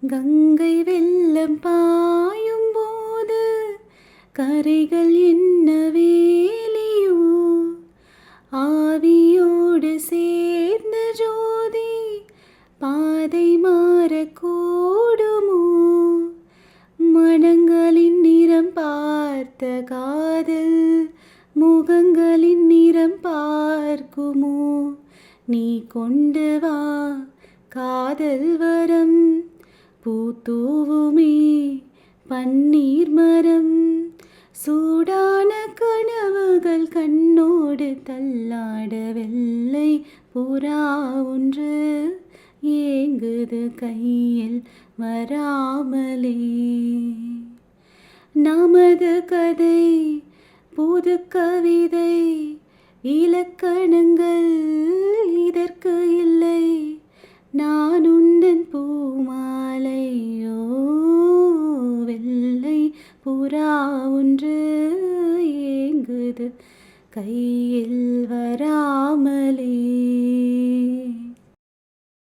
கங்கை வெள்ளம் பாயும் போது கரைகள் என்ன வேலியோ, ஆவியோடு சேர்ந்த ஜோதி பாதை மாறக்கூடுமோ, மனங்களின் நிறம் பார்த்த காதல் முகங்களின் நிறம் பார்க்குமோ, நீ கொண்டு வா காதல் வரம் பூத்தூவுமே பன்னீர் மரம், சூடான கனவுகள் கண்ணோடு தள்ளாட வெள்ளை புறா ஒன்று ஏங்குது கையில் வராமலே. நமது கதை புது கவிதை, இலக்கணங்கள் இதற்கு இல்லை, நான் உந்தன் பூமாலையோ, வெள்ளை புறா ஒன்று ஏங்குது கையில் வரா